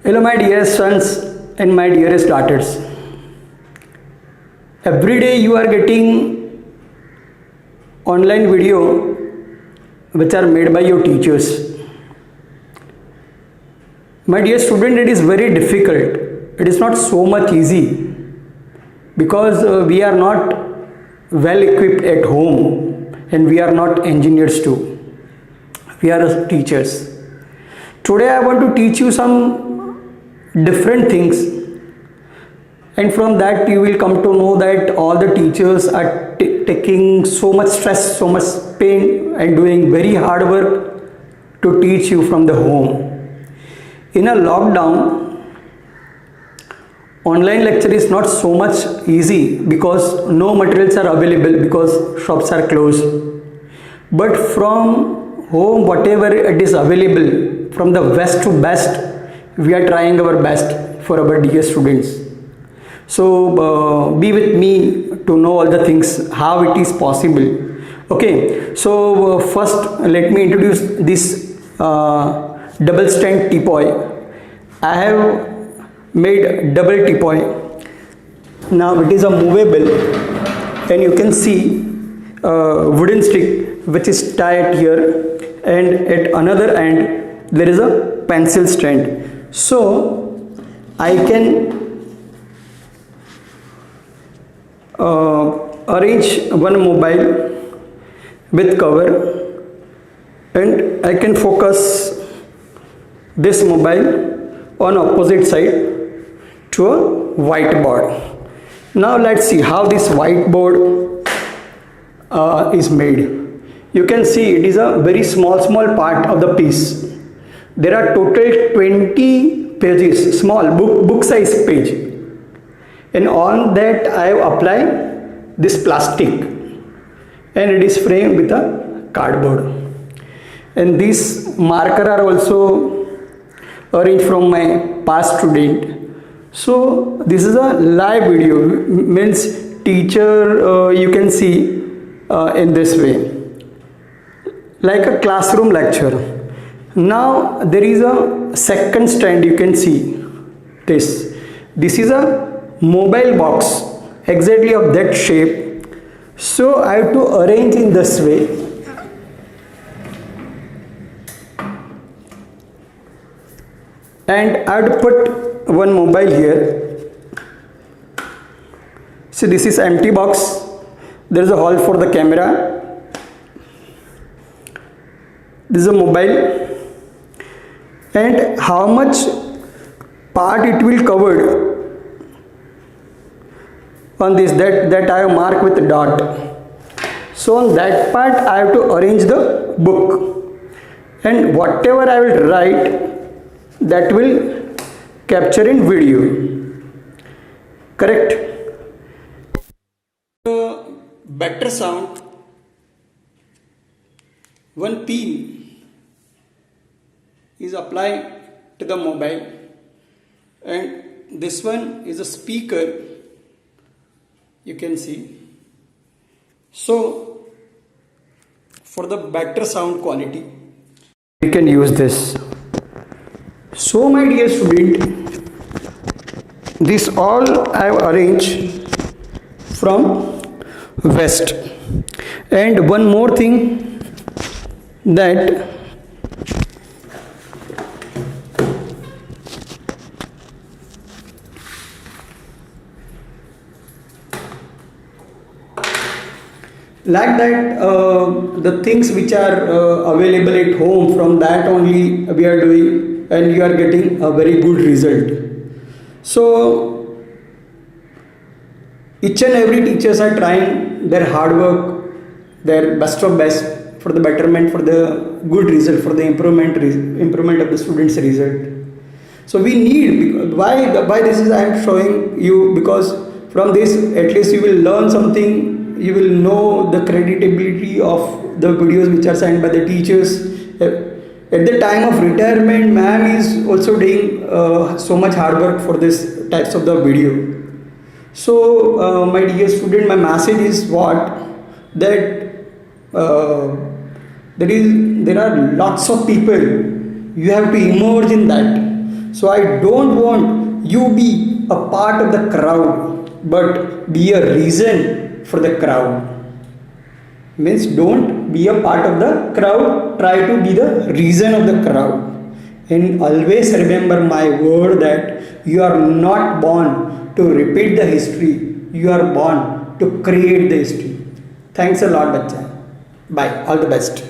Hello, my dear sons and my dearest daughters. Every day you are getting online video which are made by your teachers. My dear student, it is very difficult. It is not so much easy because we are not well equipped at home and we are not engineers too. We are teachers. Today I want to teach you some different things, and from that you will come to know that all the teachers are taking so much stress, so much pain and doing very hard work to teach you from the home. In a lockdown, online lecture is not so much easy because no materials are available because shops are closed. But from home, whatever it is available, from the best to best, we are trying our best for our dear students. So be with me to know all the things, how it is possible. Okay, so first let me introduce this double stand teapoy. I have made double teapoy. Now it is a movable, and you can see a wooden stick which is tied here, and at another end there is a pencil stand. So I can arrange one mobile with cover, and I can focus this mobile on opposite side to a whiteboard. Now let's see how this whiteboard is made. You can see it is a very small part of the piece. There are total 20 pages, small book size page, and on that I have applied this plastic, and it is framed with a cardboard. And this marker are also arranged from my past student. So this is a live video, means teacher you can see in this way, like a classroom lecture. Now there is a second stand, you can see this. This is a mobile box exactly of that shape. So I have to arrange in this way. And I have to put one mobile here. See, this is empty box. There is a hole for the camera. This is a mobile. And how much part it will cover on this, that I have marked with a dot. So on that part I have to arrange the book, and whatever I will write, that will capture in video. Correct? Better sound, one pin is applied to the mobile, and this one is a speaker, you can see. So for the better sound quality we can use this. So my dear student, this all I have arranged from west. And one more thing, that like that the things which are available at home, from that only we are doing, and you are getting a very good result. So each and every teachers are trying their hard work, their best of best for the betterment, for the good result, for the improvement of the students' result. So we need, why this is I am showing you, because from this at least you will learn something. You will know the creditability of the videos which are sent by the teachers. At the time of retirement, ma'am is also doing so much hard work for this types of the video. So my dear student, my message is what, that there are lots of people, you have to emerge in that. So I don't want you be a part of the crowd, but be a reason for the crowd. Means don't be a part of the crowd, try to be the reason of the crowd. And always remember my word that you are not born to repeat the history, you are born to create the history. Thanks a lot, Bachcha. Bye. All the best.